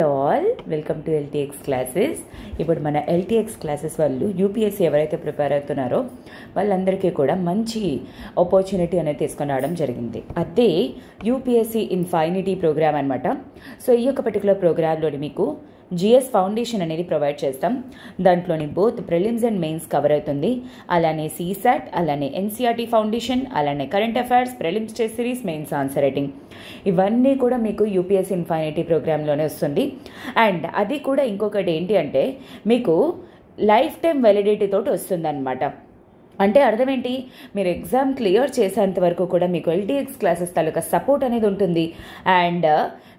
All welcome to LTX classes. ఇప్పుడు మన LTX classes వాళ్ళు యూపీఎస్సీ ఎవరైతే ప్రిపేర్ అవుతున్నారో వాళ్ళందరికీ కూడా మంచి ఆపర్చునిటీ అనేది తీసుకొని రావడం జరిగింది. అదే యూపీఎస్సీ ఇన్ఫైనిటీ ప్రోగ్రామ్ అనమాట. సో ఈ యొక్క పర్టికులర్ ప్రోగ్రాంలోని మీకు జిఎస్ ఫౌండేషన్ అనేది ప్రొవైడ్ చేస్తాం. దాంట్లోని both prelims and mains cover అవుతుంది. అలానే సీసాట్, అలానే ఎన్సీఆర్టీ ఫౌండేషన్, అలానే current affairs, prelims test series, mains answer writing, ఇవన్నీ కూడా మీకు యూపీఎస్సీ ఇన్ఫైనిటీ ప్రోగ్రాంలోనే వస్తుంది. అండ్ అది కూడా ఇంకొకటి ఏంటి అంటే మీకు లైఫ్ టైం వ్యాలిడిటీ తోటి వస్తుంది అనమాట. అంటే అర్థం ఏంటి, మీరు ఎగ్జామ్ క్లియర్ చేసేంత వరకు కూడా మీకు ఎల్టీఎక్స్ క్లాసెస్ తాలూకా సపోర్ట్ అనేది ఉంటుంది. అండ్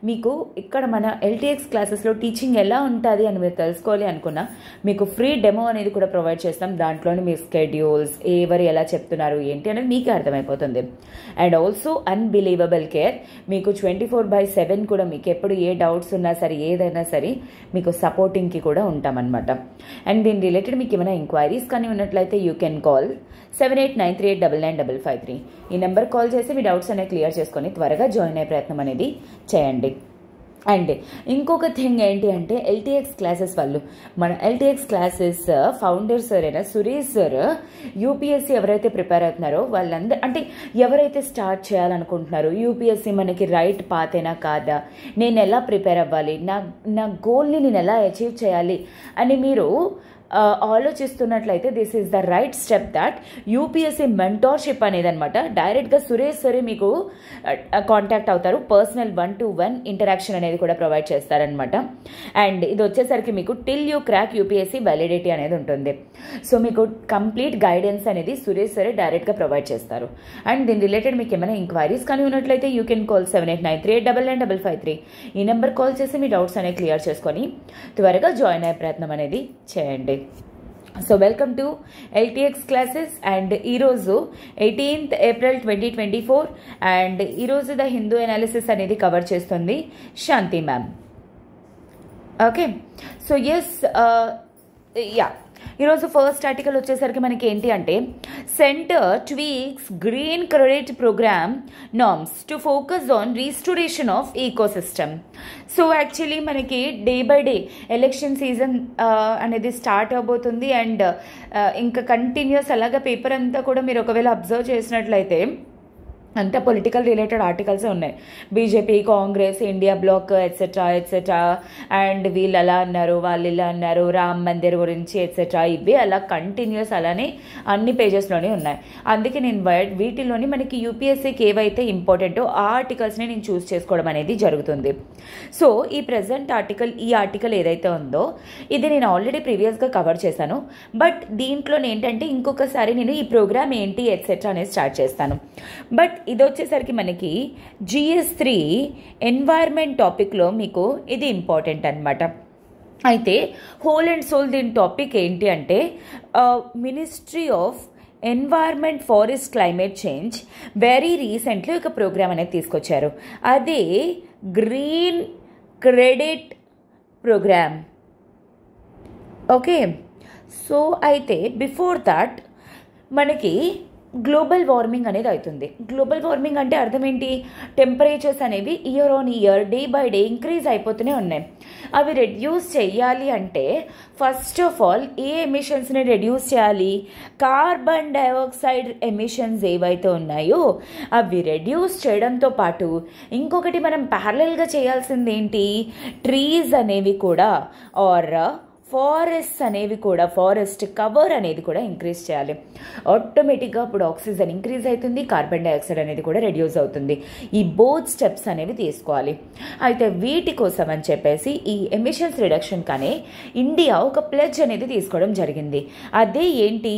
మీకు ఇక్కడ మన ఎల్టీఎక్స్ క్లాసెస్లో టీచింగ్ ఎలా ఉంటుంది అని మీరు తెలుసుకోవాలి అనుకున్నా మీకు ఫ్రీ డెమో అనేది కూడా ప్రొవైడ్ చేస్తాం. దాంట్లోనే మీ స్కెడ్యూల్స్ ఎవరు ఎలా చెప్తున్నారు ఏంటి అనేది మీకే అర్థమైపోతుంది. అండ్ ఆల్సో అన్బిలీవబుల్ కేర్, మీకు 24/7 కూడా మీకు ఎప్పుడు ఏ డౌట్స్ ఉన్నా సరే ఏదైనా సరే మీకు సపోర్టింగ్కి కూడా ఉంటామన్నమాట. అండ్ దీని రిలేటెడ్ మీకు ఏమైనా ఎంక్వైరీస్ కానీ ఉన్నట్లయితే యూ కెన్ కాల్ 7893899553. ఈ నెంబర్ కాల్ చేసి మీ డౌట్స్ అనేవి క్లియర్ చేసుకొని త్వరగా జాయిన్ అయ్యే ప్రయత్నం అనేది చేయండి. అండ్ ఇంకొక థింగ్ ఏంటి అంటే ఎల్టీఎక్స్ క్లాసెస్ వాళ్ళు మన ఎల్టీఎక్స్ క్లాసెస్ ఫౌండర్ సార్ అయినా సురేష్ సార్ యూపీఎస్సీ ఎవరైతే ప్రిపేర్ అవుతున్నారో వాళ్ళందరూ అంటే ఎవరైతే స్టార్ట్ చేయాలనుకుంటున్నారో యూపీఎస్సీ మనకి రైట్ పాత్ అయినా కాదా, నేను ఎలా ప్రిపేర్ అవ్వాలి, నా గోల్ని నేను ఎలా అచీవ్ చేయాలి అని మీరు ఆలోచిస్తున్నట్లయితే this is the right step. That UPSC mentorship అనేది అనమాట. డైరెక్ట్గా సురేష్ సరే మీకు కాంటాక్ట్ అవుతారు. పర్సనల్ 1-to-1 ఇంటరాక్షన్ అనేది కూడా ప్రొవైడ్ చేస్తారనమాట. అండ్ ఇది వచ్చేసరికి మీకు till you crack UPSC validity అనేది ఉంటుంది. సో మీకు కంప్లీట్ గైడెన్స్ అనేది సురేష్ సరే డైరెక్ట్గా ప్రొవైడ్ చేస్తారు. అండ్ దీని రిలేటెడ్ మీకు ఏమైనా ఎంక్వైరీస్ కానీ ఉన్నట్లయితే యూ కెన్ కాల్ 7893899553. ఈ నెంబర్ కాల్ చేసి మీ డౌట్స్ అనేవి క్లియర్ చేసుకొని త్వరగా జాయిన్ అయ్యే ప్రయత్నం అనేది చేయండి. So welcome to LTX classes. And ఈరోజు 18th April 2024 అండ్ ఈరోజు ద హిందూ అనాలిసిస్ అనేది కవర్ చేస్తుంది Shanti ma'am. Okay, so yes ఈరోజు ఫస్ట్ ఆర్టికల్ వచ్చేసరికి మనకి ఏంటి అంటే centre tweaks green credit programme norms to focus on restoration of ecosystem. So actually మనకి day by day election season అనేది స్టార్ట్ అవబోతుంది. అండ్ ఇంకా కంటిన్యూస్ అలాగా పేపర్ అంతా కూడా మీరు ఒకవేళ అబ్జర్వ్ చేసినట్లయితే అంతా పొలిటికల్ రిలేటెడ్ ఆర్టికల్సే ఉన్నాయి. BJP, Congress, India bloc etcetera etcetera. And వీళ్ళు అలా అన్నారు, వాళ్ళు ఇలా అన్నారు, రామ్ మందిర్ గురించి ఎట్సెట్రా. ఇవి అలా కంటిన్యూస్ అలానే అన్ని పేజెస్లోనే ఉన్నాయి. అందుకే నేను వీటిలోని మనకి యూపీఎస్సీకి ఏవైతే ఇంపార్టెంటో ఆ ఆర్టికల్స్ని నేను చూస్ చేసుకోవడం అనేది జరుగుతుంది. సో ఈ ప్రజెంట్ ఆర్టికల్, ఈ ఆర్టికల్ ఏదైతే ఉందో ఇది నేను ఆల్రెడీ ప్రీవియస్గా కవర్ చేశాను. బట్ దీంట్లో ఏంటంటే ఇంకొకసారి నేను ఈ ప్రోగ్రామ్ ఏంటి ఎట్సెట్రా అనేది స్టార్ట్ చేస్తాను. బట్ ఇది వచ్చేసరికి మనకి GS3 ఎన్వైర్న్మెంట్ టాపిక్లో మీకు ఇది ఇంపార్టెంట్ అనమాట. అయితే హోల్ అండ్ సోల్ దీని టాపిక్ ఏంటి అంటే ministry of environment, forest, climate change very recently ఒక ప్రోగ్రామ్ అనేది తీసుకొచ్చారు. అదే green credit programme. Okay, so అయితే బిఫోర్ దాట్ మనకి గ్లోబల్ వార్మింగ్ అనేది అవుతుంది. గ్లోబల్ వార్మింగ్ అంటే అర్థం ఏంటి, టెంపరేచర్స్ అనేవి year on year day by day increase అయిపోతూనే ఉన్నాయి. అవి రెడ్యూస్ చేయాలి అంటే ఫస్ట్ ఆఫ్ ఆల్ ఏ ఎమిషన్స్ని రెడ్యూస్ చేయాలి, కార్బన్ డైఆక్సైడ్ ఎమిషన్స్ ఏవైతే ఉన్నాయో అవి రెడ్యూస్ చేయడంతో పాటు ఇంకొకటి మనం ప్యారలల్గా చేయాల్సింది ఏంటి, ట్రీస్ అనేవి కూడా ఆర్ ఫారెస్ట్ అనేవి కూడా, ఫారెస్ట్ కవర్ అనేది కూడా ఇంక్రీజ్ చేయాలి. ఆటోమేటిక్గా అప్పుడు ఆక్సిజన్ ఇంక్రీజ్ అవుతుంది, కార్బన్ డైఆక్సైడ్ అనేది కూడా రెడ్యూస్ అవుతుంది. ఈ బోత్ స్టెప్స్ అనేవి తీసుకోవాలి. అయితే వీటి కోసం అని చెప్పేసి ఈ ఎమిషన్స్ రిడక్షన్ కానీ ఇండియా ఒక ప్లెడ్జ్ అనేది తీసుకోవడం జరిగింది. అదే ఏంటి,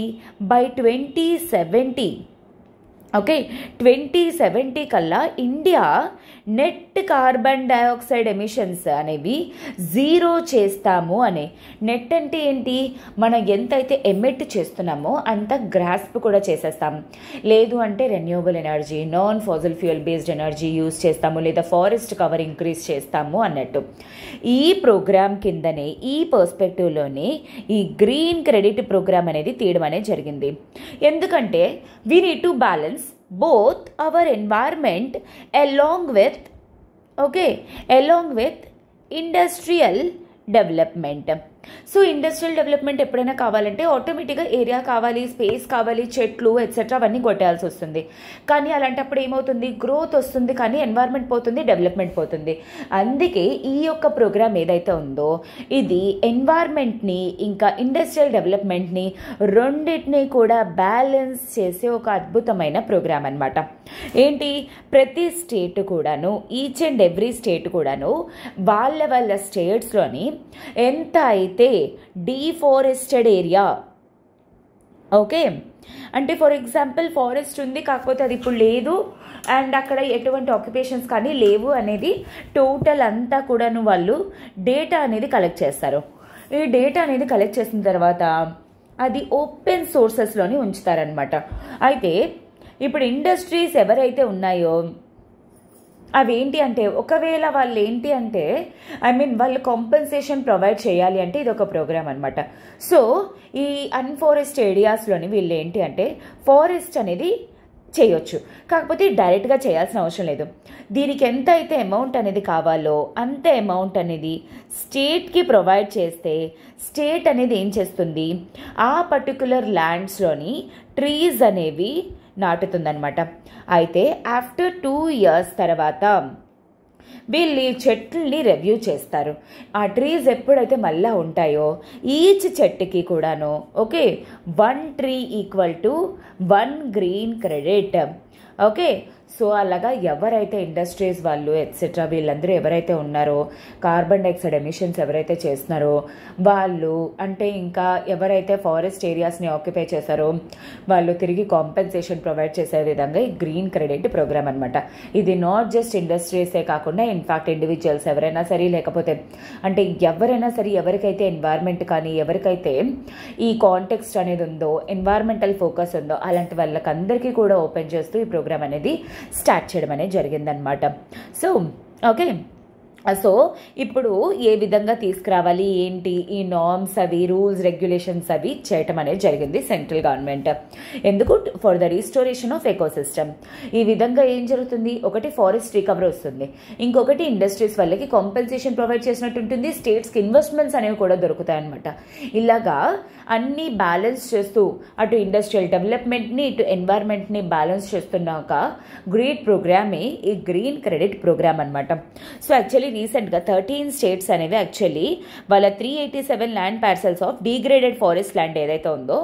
బై 2070 ఓకే 2070 కల్లా India net carbon dioxide emissions అనేవి 0 చేస్తాము అని. నెట్ అంటే ఏంటి, మనం ఎంతైతే ఎమిట్ చేస్తున్నామో అంత గ్రాస్ప్ కూడా చేసేస్తాం. లేదు అంటే renewable energy, non fossil fuel based energy use చేస్తాము, లేదా ఫారెస్ట్ కవర్ ఇంక్రీజ్ చేస్తాము అన్నట్టు. ఈ ప్రోగ్రామ్ కిందనే ఈ పర్స్పెక్టివ్లోనే ఈ గ్రీన్ క్రెడిట్ ప్రోగ్రామ్ అనేది తీయడం అనేది జరిగింది. ఎందుకంటే we need to balance both our environment along with industrial development. So industrial development ఎప్పుడైనా కావాలంటే ఆటోమేటిక్గా ఏరియా కావాలి, స్పేస్ కావాలి, చెట్లు ఎట్సెట్రా అవన్నీ కొట్టేయాల్సి వస్తుంది. కానీ అలాంటప్పుడు ఏమవుతుంది, గ్రోత్ వస్తుంది కానీ ఎన్వైర్న్మెంట్ పోతుంది, డెవలప్మెంట్ పోతుంది. అందుకే ఈ యొక్క ప్రోగ్రామ్ ఏదైతే ఉందో ఇది ఎన్వైర్న్మెంట్ని ఇంకా ఇండస్ట్రియల్ డెవలప్మెంట్ని రెండింటినీ కూడా బ్యాలెన్స్ చేసే ఒక అద్భుతమైన ప్రోగ్రామ్ అనమాట. ఏంటి, ప్రతి స్టేట్ కూడాను, ఈచ్ అండ్ ఎవ్రీ స్టేట్ కూడాను వాళ్ళ స్టేట్స్లోని ఎంత అయితే డీఫారెస్టెడ్ ఏరియా, ఓకే, అంటే ఫర్ ఎగ్జాంపుల్ ఫారెస్ట్ ఉంది కాకపోతే అది ఇప్పుడు లేదు అండ్ అక్కడ ఎటువంటి ఆక్యుపేషన్స్ కానీ లేవు అనేది టోటల్ అంతా కూడాను వాళ్ళు డేటా అనేది కలెక్ట్ చేస్తారు. ఈ డేటా అనేది కలెక్ట్ చేసిన తర్వాత అది ఓపెన్ సోర్సెస్లోని ఉంచుతారనమాట. అయితే ఇప్పుడు ఇండస్ట్రీస్ ఎవరైతే ఉన్నాయో అవేంటి అంటే, ఒకవేళ వాళ్ళు ఏంటి అంటే వాళ్ళు కాంపెన్సేషన్ ప్రొవైడ్ చేయాలి అంటే ఇది ఒక ప్రోగ్రామ్ అనమాట. సో ఈ అన్ఫారెస్ట్ ఏరియాస్లోని వీళ్ళు ఏంటి అంటే ఫారెస్ట్ అనేది చేయొచ్చు, కాకపోతే డైరెక్ట్గా చేయాల్సిన అవసరం లేదు. దీనికి ఎంత అయితే అమౌంట్ అనేది కావాలో అంత అమౌంట్ అనేది స్టేట్కి ప్రొవైడ్ చేస్తే స్టేట్ అనేది ఏం చేస్తుంది, ఆ పర్టికులర్ ల్యాండ్స్లోని ట్రీస్ అనేవి నాటుతుందనమాట. అయితే ఆఫ్టర్ 2 years తర్వాత వీళ్ళు ఈ చెట్లని రివ్యూ చేస్తారు. ఆ ట్రీస్ ఎప్పుడైతే మళ్ళీ ఉంటాయో ఈచ్ చెట్టుకి కూడాను okay 1 tree = 1 green credit. Okay, so అలాగా ఎవరైతే ఇండస్ట్రీస్ వాళ్ళు ఎట్సెట్రా వీళ్ళందరూ ఎవరైతే ఉన్నారో కార్బన్ డైఆక్సైడ్ ఎమిషన్స్ ఎవరైతే చేస్తున్నారో వాళ్ళు, అంటే ఇంకా ఎవరైతే ఫారెస్ట్ ఏరియాస్ని ఆక్యుపై చేశారో వాళ్ళు తిరిగి కాంపెన్సేషన్ ప్రొవైడ్ చేసే విధంగా ఈ గ్రీన్ క్రెడిట్ ప్రోగ్రామ్ అనమాట. ఇది నాట్ జస్ట్ ఇండస్ట్రీసే కాకుండా ఇన్ఫ్యాక్ట్ ఇండివిజువల్స్ ఎవరైనా సరే, లేకపోతే అంటే ఎవరైనా సరే ఎవరికైతే ఎన్వైర్న్మెంట్ కానీ ఎవరికైతే ఈ కాంటెక్స్ట్ అనేది ఉందో, ఎన్వైర్న్మెంటల్ ఫోకస్ ఉందో అలాంటి వాళ్ళకందరికీ కూడా ఓపెన్ చేస్తూ ఈ ప్రోగ్రామ్ అనేది స్టార్ట్ చేయడం అనేది జరిగిందనమాట. సో ఓకే, సో ఇప్పుడు ఏ విధంగా తీసుకురావాలి ఏంటి ఈ నార్మ్స్ అవి రూల్స్ రెగ్యులేషన్స్ అవి చేయటం అనేది జరిగింది సెంట్రల్ గవర్నమెంట్. ఎందుకు, for the restoration of ecosystem. ఈ విధంగా ఏం జరుగుతుంది, ఒకటి ఫారెస్ట్ రికవరీ వస్తుంది, ఇంకొకటి ఇండస్ట్రీస్ వాళ్ళకి కాంపెన్సేషన్ ప్రొవైడ్ చేసినట్టు ఉంటుంది, స్టేట్స్కి ఇన్వెస్ట్మెంట్స్ అనేవి కూడా దొరుకుతాయి అనమాట. ఇలాగా అన్నీ బ్యాలెన్స్ చేస్తూ అటు ఇండస్ట్రియల్ డెవలప్మెంట్ని ఇటు ఎన్వైర్న్మెంట్ని బ్యాలెన్స్ చేస్తున్న ఒక గ్రేట్ ప్రోగ్రామే ఈ గ్రీన్ క్రెడిట్ ప్రోగ్రామ్ అనమాట. సో యాక్చువల్లీ రీసెంట్గా 13 స్టేట్స్ అనేవి యాక్చువల్లీ వాళ్ళ 387 land parcels of degraded forest land ఏదైతే ఉందో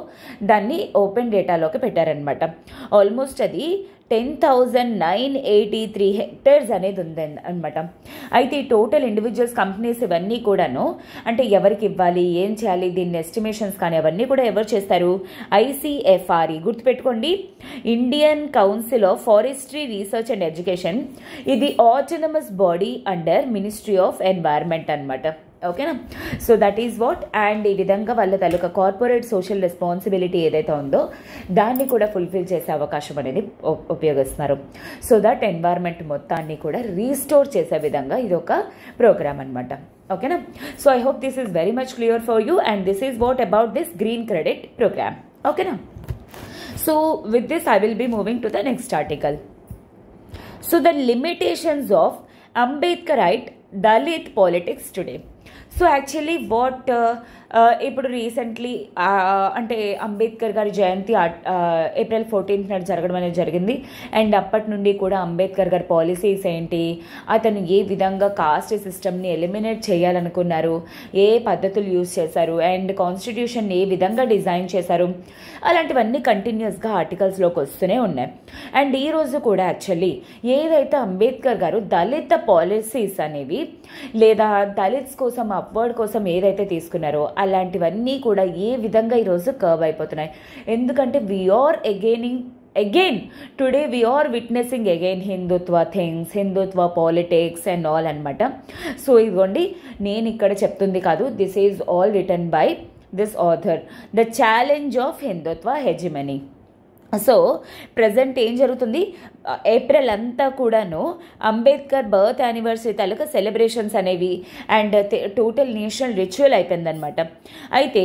దాన్ని ఓపెన్ డేటాలోకి పెట్టారనమాట. ఆల్మోస్ట్ అది 10,983 hectares అనేది ఉంది అనమాట. అయితే ఈ టోటల్ ఇండివిజువల్స్ కంపెనీస్ ఇవన్నీ కూడాను అంటే ఎవరికి ఇవ్వాలి, ఏం చేయాలి, దీన్ని ఎస్టిమేషన్స్ కానీ అవన్నీ కూడా ఎవరు చేస్తారు, ICFRE గుర్తుపెట్టుకోండి, Indian council of forestry research and education. ఇది autonomous body under ministry of environment అనమాట. ఓకేనా, so that is what. And ఈ విధంగా వాళ్ళ తాలూకా కార్పొరేట్ సోషల్ రెస్పాన్సిబిలిటీ ఏదైతే ఉందో దాన్ని కూడా ఫుల్ఫిల్ చేసే అవకాశం అనేది ఉపయోగిస్తున్నారు. సో దట్ ఎన్వైర్న్మెంట్ మొత్తాన్ని కూడా రీస్టోర్ చేసే విధంగా ఇది ఒక ప్రోగ్రామ్ అనమాట. ఓకేనా, so I hope this is very much clear for you and this is what about this green credit programme. ఓకేనా, so with this I will be moving to the next article. So the limitations of Ambedkarite Dalit politics today. So actually what ఇప్పుడు recently అంటే అంబేద్కర్ గారి జయంతి April 14th నాడు జరగడం అనేది జరిగింది. And అప్పటి నుండి కూడా అంబేద్కర్ గారి పాలసీస్ ఏంటి, అతను ఏ విధంగా కాస్ట్ సిస్టమ్ని ఎలిమినేట్ చేయాలనుకున్నారు, ఏ పద్ధతులు యూజ్ చేశారు అండ్ కాన్స్టిట్యూషన్ ఏ విధంగా డిజైన్ చేశారు, అలాంటివన్నీ కంటిన్యూస్గా ఆర్టికల్స్లోకి వస్తూనే ఉన్నాయి. అండ్ ఈరోజు కూడా యాక్చువల్లీ ఏదైతే అంబేద్కర్ గారు దళిత పాలసీస్ అనేవి లేదా దళిత్స్ కోసం అప్వర్డ్ కోసం ఏదైతే తీసుకున్నారో అలాంటివన్నీ కూడా ఏ విధంగా ఈరోజు కర్వ్ అయిపోతున్నాయి. ఎందుకంటే we're again today we're witnessing again Hindutva things, Hindutva politics and all అనమాట. సో ఇదిగోండి నేను ఇక్కడ చెప్తుంది కాదు, this is all written by this author, the challenge of Hindutva hegemony. So present ఏం జరుగుతుంది, ఏప్రిల్ అంతా కూడాను అంబేద్కర్ బర్త్ యానివర్సరీ తాలూకా సెలబ్రేషన్స్ అనేవి అండ్ టోటల్ నేషనల్ రిచువల్ అయిపోయిందనమాట. అయితే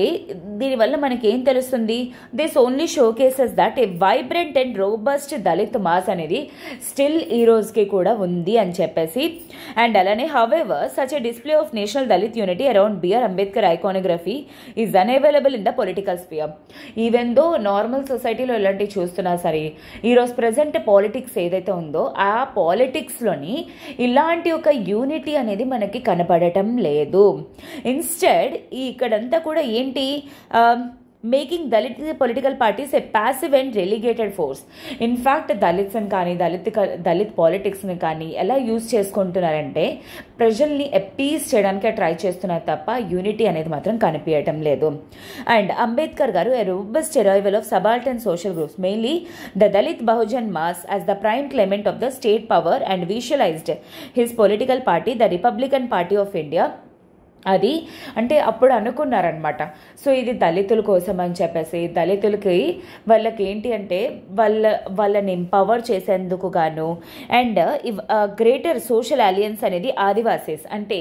దీనివల్ల మనకి ఏం తెలుస్తుంది, this only showcases that a vibrant and robust Dalit mass అనేది స్టిల్ ఈ రోజుకి కూడా ఉంది అని చెప్పేసి. అండ్ అలానే however such a display of national Dalit unity around B R Ambedkar iconography is unavailable in the political sphere. Even though normal సొసైటీలో ఇలాంటివి చూస్తున్నా సరే, ఈరోజు ప్రజెంట్ పాలిటిక్స్ ఏదైతే ఉందో ఆ పాలిటిక్స్లోని ఇలాంటి ఒక యూనిటీ అనేది మనకి కనపడటం లేదు. ఇన్స్టెడ్ ఇక్కడంతా కూడా ఏంటి, making Dalit political parties a passive and relegated force. In fact దళిత్స్ని కానీ దళిత్ పాలిటిక్స్ని కానీ ఎలా యూజ్ చేసుకుంటున్నారంటే ప్రజల్ని అపీస్ చేయడానికి ట్రై చేస్తున్నారు తప్ప యూనిటీ అనేది మాత్రం కనిపించటం లేదు. అండ్ అంబేద్కర్ గారు a robust arrival of subaltern social groups, mainly the Dalit Bahujan mass as the prime claimant of the state power and visualised his political party the Republican Party of India. అది అంటే అప్పుడు అనుకున్నారనమాట, సో ఇది దళితుల కోసం అని చెప్పేసి, దళితులకి వాళ్ళకి ఏంటి అంటే వాళ్ళని ఎంపవర్ చేసేందుకు గాను అండ్ గ్రేటర్ సోషల్ అలియన్స్ అనేది ఆదివాసీస్ అంటే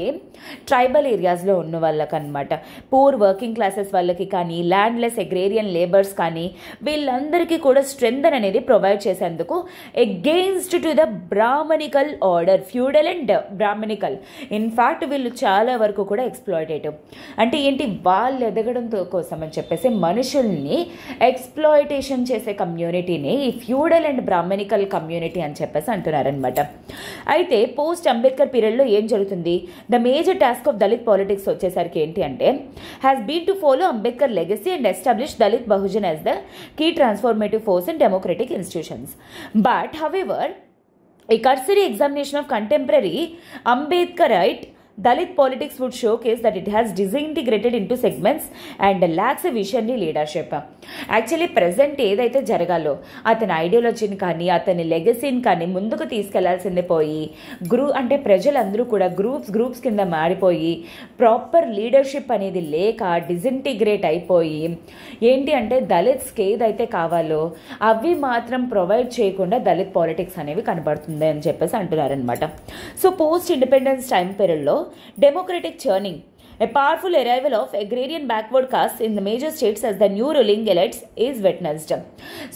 ట్రైబల్ ఏరియాస్లో ఉన్న వాళ్ళకి అనమాట, పూర్ వర్కింగ్ క్లాసెస్ వాళ్ళకి కానీ ల్యాండ్లెస్ అగ్రేరియన్ లేబర్స్ కానీ వీళ్ళందరికీ కూడా స్ట్రెంగ్త్ అనేది ప్రొవైడ్ చేసేందుకు against to the Brahminical order, feudal and Brahminical. In fact వీళ్ళు చాలా వరకు కూడా ఎక్స్ప్లాయిటేటివ్ అంటే ఏంటి, వాళ్ళు ఎదగడం కోసం అని చెప్పేసి మనుషుల్ని ఎక్స్ప్లాయిటేషన్ చేసే కమ్యూనిటీని ఈ ఫ్యూడల్ అండ్ బ్రాహ్మణికల్ కమ్యూనిటీ అని చెప్పేసి అంటున్నారనమాట. అయితే పోస్ట్ అంబేద్కర్ పీరియడ్లో ఏం జరుగుతుంది, the major task of Dalit politics వచ్చేసరికి ఏంటి అంటే has been to follow Ambedkar legacy and establish Dalit Bahujan as the key transformative force in democratic institutions. But however a cursory examination of contemporary Ambedkarite Dalit politics would showcase that it has disintegrated into segments and lacks a visionary leadership. Actually present ఏదైతే జరగాలో అతని ఐడియాలజీని కానీ అతని లెగసీని కానీ ముందుకు తీసుకెళ్లాల్సిందే పోయి అంటే ప్రజలందరూ కూడా గ్రూప్స్ కింద మారిపోయి ప్రాపర్ లీడర్షిప్ అనేది లేక డిసింటిగ్రేట్ అయిపోయి ఏంటి అంటే దళిత్స్కి ఏదైతే కావాలో అవి మాత్రం ప్రొవైడ్ చేయకుండా దళిత్ పాలిటిక్స్ అనేవి కనబడుతుంది అని చెప్పేసి అంటున్నారనమాట. సో పోస్ట్ ఇండిపెండెన్స్ టైం పీరియడ్లో democratic churning, a powerful arrival of agrarian backward castes in the major states as the new ruling elites is witnessed.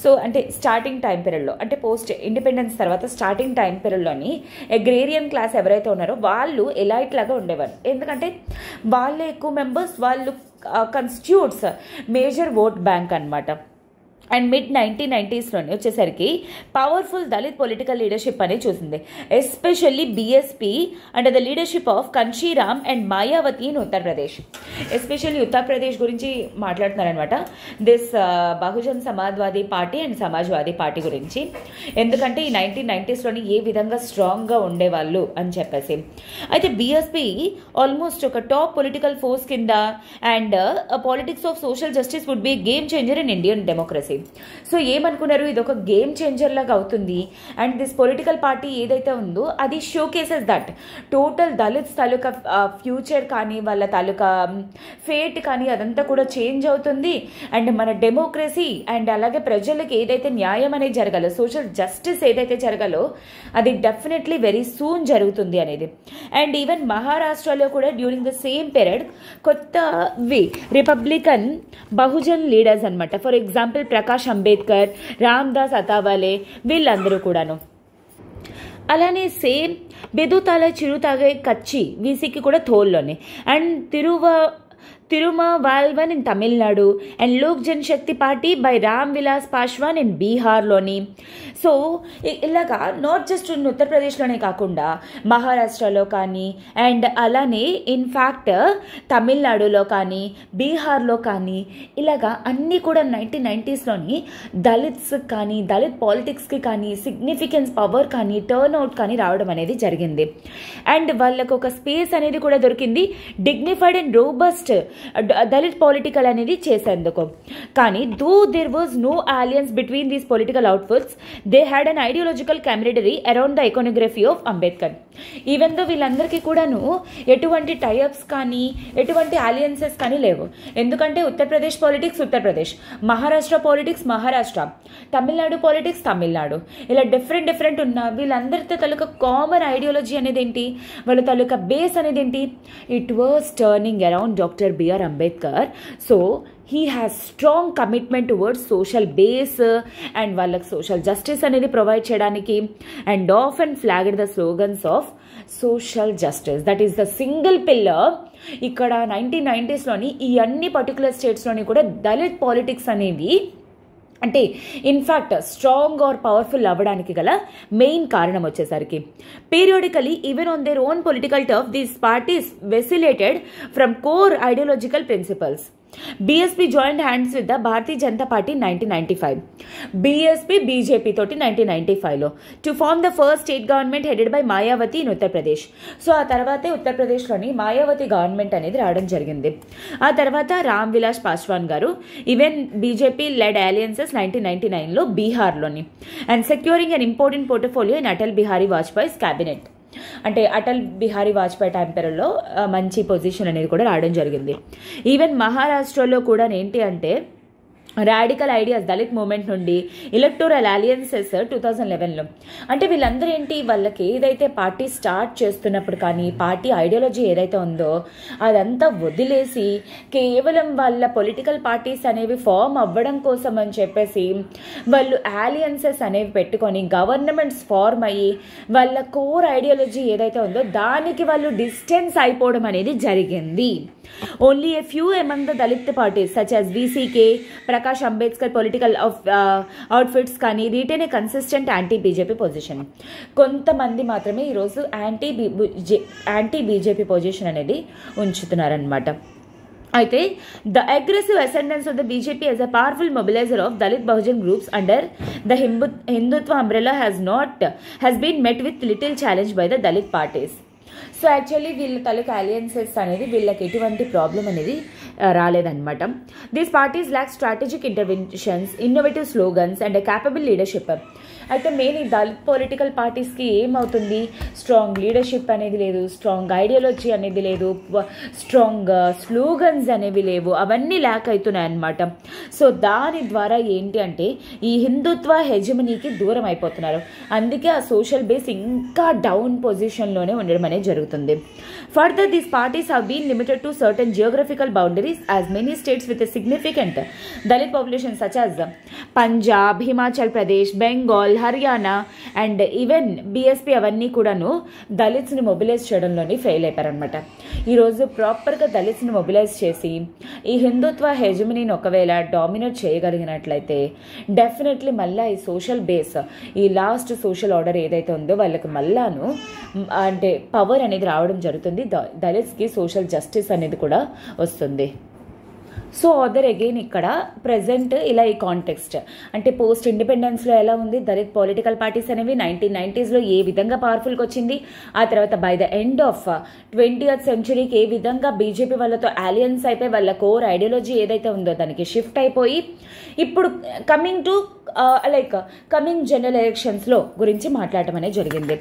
So అంటే స్టార్టింగ్ టైం పీరియడ్లో అంటే పోస్ట్ ఇండిపెండెన్స్ తర్వాత స్టార్టింగ్ టైం పీరియడ్లోని అగ్రేరియన్ క్లాస్ ఎవరైతే ఉన్నారో వాళ్ళు elite లాగా ఉండేవారు. ఎందుకంటే వాళ్ళే ఎక్కువ మెంబర్స్, వాళ్ళు కన్స్టిట్యూట్స్ మేజర్ ఓట్ బ్యాంక్ అనమాట. అండ్ మిడ్ 1990s వచ్చేసరికి పవర్ఫుల్ దళిత్ పొలిటికల్ లీడర్షిప్ అనేది చూసింది, especially BSP under the leadership of Kanshiram and Mayawati in Uttar Pradesh. Especially Uttar Pradesh గురించి మాట్లాడుతున్నారనమాట, this Bahujan Samajwadi party and Samajwadi party గురించి. ఎందుకంటే ఈ 1990s ఏ విధంగా స్ట్రాంగ్గా ఉండేవాళ్ళు అని చెప్పేసి. అయితే బీఎస్పీ ఆల్మోస్ట్ ఒక టాప్ పొలిటికల్ ఫోర్స్ కింద and politics of social justice would be game changer in Indian democracy. So ఏమనుకున్నారు, ఇది ఒక గేమ్ చేంజర్ లాగా అవుతుంది అండ్ దిస్ పొలిటికల్ పార్టీ ఏదైతే ఉందో అది show cases that total Dalits taluka future కానీ వాళ్ళ తాలూకా ఫేట్ కానీ అదంతా కూడా చేంజ్ అవుతుంది అండ్ మన డెమోక్రసీ అండ్ అలాగే ప్రజలకు ఏదైతే న్యాయం అనేది జరగాలో, సోషల్ జస్టిస్ ఏదైతే జరగాలో అది డెఫినెట్లీ వెరీ సూన్ జరుగుతుంది అనేది. అండ్ ఈవెన్ మహారాష్ట్రలో కూడా డ్యూరింగ్ ద సేమ్ పీరియడ్ కొత్తవి రిపబ్లికన్ బహుజన్ లీడర్స్ అనమాట. ఫర్ ఎగ్జాంపుల్ ప్రకాష్ అంబేద్కర్, రామ్దాస్ అతావాలే వీళ్ళందరూ కూడాను. అలానే సేమ్ బెదుతాల చిరుతాగే కచ్చి వీసీకి కూడా థోల్లోనే and Thirumavalavan in Tamil Nadu and Lok Janshakti party by Ram Vilas Paswan in బీహార్లోని. సో ఇలాగా నాట్ జస్ట్ ఉత్తరప్రదేశ్లోనే కాకుండా మహారాష్ట్రలో కానీ అండ్ అలానే ఇన్ఫ్యాక్ట్ తమిళనాడులో కానీ బీహార్లో కానీ ఇలాగా అన్నీ కూడా 1990s దళిత్స్ కానీ దళిత్ పాలిటిక్స్కి కానీ సిగ్నిఫికెన్స్ పవర్ కానీ టర్న్అవుట్ కానీ రావడం అనేది జరిగింది. అండ్ వాళ్ళకు ఒక స్పేస్ అనేది కూడా దొరికింది, dignified and robust Dalit political అనేది చేసేందుకు. కానీ though there was no alliance between these political outfits, they had an ideological camaraderie around the iconography of Ambedkar. Even though వీళ్ళందరికీ కూడాను ఎటువంటి టైఅప్స్ కానీ ఎటువంటి అలయన్సెస్ కానీ లేవు. ఎందుకంటే Uttar Pradesh politics Uttar Pradesh, Maharashtra politics Maharashtra, Tamil Nadu politics Tamil Nadu, ఇలా డిఫరెంట్ ఉన్న వీళ్ళందరితో తాలూకా కామన్ ఐడియాలజీ అనేది ఏంటి, వాళ్ళ తాలూకా బేస్ అనేది ఏంటి, it was turning around doctor B R Ambedkar. So he has strong commitment towards social base and వాళ్ళకి సోషల్ జస్టిస్ అనేది ప్రొవైడ్ చేయడానికి, and often flagged the slogans of social justice. That is the single pillar. ఇక్కడ 1990s ఈ అన్ని particular స్టేట్స్లోని కూడా Dalit politics అనేవి అంటే in fact strong are powerful అవ్వడానికి గల మెయిన్ కారణం వచ్చేసరికి, periodically even on their own political turf these parties vacillated from core ideological principles. BSP joined hands with the Bharatiya Janata Party in 1995. BSP BJP తోటి 1995లో to form the first state government headed by Mayawati in Uttar Pradesh. So ఆ తర్వాతే ఉత్తరప్రదేశ్లోని Mayawati government అనేది రావడం జరిగింది. ఆ తర్వాత రామ్ విలాస్ పాస్వాన్ గారు ఈవెన్ బీజేపీ లెడ్ అలయన్సెస్ 1999లో బీహార్లోని, and securing an important portfolio in Atal Bihari Vajpayee's cabinet. అంటే అటల్ బిహారీ వాజ్పేయి టైం పీరియడ్లో మంచి పొజిషన్ అనేది కూడా రావడం జరిగింది. ఈవెన్ మహారాష్ట్రలో కూడా ఏంటి అంటే రాడికల్ ఐడియాస్ దళిత్ మూమెంట్ నుండి ఎలక్టోరల్ అలయన్సెస్ 2011లో. అంటే వీళ్ళందరూ ఏంటి, వాళ్ళకి ఏదైతే పార్టీ స్టార్ట్ చేస్తున్నప్పుడు కానీ పార్టీ ఐడియాలజీ ఏదైతే ఉందో అదంతా వదిలేసి కేవలం వాళ్ళ పొలిటికల్ పార్టీస్ అనేవి ఫామ్ అవ్వడం కోసం అని చెప్పేసి వాళ్ళు అలయన్సెస్ అనేవి పెట్టుకొని గవర్నమెంట్స్ ఫార్మ్ అయ్యి వాళ్ళ కోర్ ఐడియాలజీ ఏదైతే ఉందో దానికి వాళ్ళు డిస్టెన్స్ అయిపోవడం అనేది జరిగింది. Only a few among the Dalit parties such as VCK, Prakash Ambedkar political outfits కానీ retain a consistent anti BJP position. కొంతమంది మాత్రమే ఈరోజు యాంటీ బీజేపీ పొజిషన్ అనేది ఉంచుతున్నారనమాట. అయితే the aggressive ascendance of the BJP as a powerful mobiliser of Dalit Bahujan groups under the Hindutva umbrella has been met with little challenge by the Dalit parties. So actually వీళ్ళ తాలూకా alliances అనేది వీళ్ళకి ఎటువంటి ప్రాబ్లం అనేది రాలేదన్నమాట. These parties lack strategic interventions, innovative slogans and capable leadership. అయితే main ఈ Dalit political పార్టీస్కి ఏమవుతుంది, స్ట్రాంగ్ లీడర్షిప్ అనేది లేదు, స్ట్రాంగ్ ఐడియాలజీ అనేది లేదు, స్ట్రాంగ్ స్లోగన్స్ అనేవి లేవు, అవన్నీ ల్యాక్ అవుతున్నాయి అన్నమాట. సో దాని ద్వారా ఏంటి అంటే ఈ హిందుత్వ హెజమనీకి దూరం అయిపోతున్నారు. అందుకే ఆ సోషల్ బేస్ ఇంకా డౌన్ పొజిషన్లోనే ఉండడం అనేది జరుగుతుంది. Further these parties have been limited to certain geographical boundaries as many states with a significant Dalit population such as Punjab, Himachal Pradesh, Bengal, Haryana and even BSP అవన్నీ కూడాను దళిత్స్ని మొబిలైజ్ చేయడంలోని ఫెయిల్ అయిపోయారనమాట. ఈరోజు ప్రాపర్గా దళిత్స్ని మొబిలైజ్ చేసి ఈ హిందుత్వ హెజమనీని ఒకవేళ డామినేట్ చేయగలిగినట్లయితే డెఫినెట్లీ మళ్ళీ ఈ సోషల్ బేస్, ఈ లాస్ట్ సోషల్ ఆర్డర్ ఏదైతే ఉందో వాళ్ళకి మళ్ళాను అంటే పవర్ అనేది రావడం జరుగుతుంది. దళిత్స్కి సోషల్ జస్టిస్ అనేది కూడా వస్తుంది. సో అదర్ అగైన్ ఇక్కడ ప్రజెంట్ ఇలా ఈ కాంటెక్స్ట్ అంటే పోస్ట్ ఇండిపెండెన్స్లో ఎలా ఉంది, దళిత్ పొలిటికల్ పార్టీస్ అనేవి 1990s ఏ విధంగా పవర్ఫుల్కి వచ్చింది, ఆ తర్వాత by the end of 20th centuryకి ఏ విధంగా బీజేపీ వాళ్ళతో అలయన్స్ అయిపోయి వాళ్ళ కోర్ ఐడియాలజీ ఏదైతే ఉందో దానికి షిఫ్ట్ అయిపోయి ఇప్పుడు కమింగ్ జనరల్ ఎలక్షన్స్లో గురించి మాట్లాడటం అనేది జరిగింది.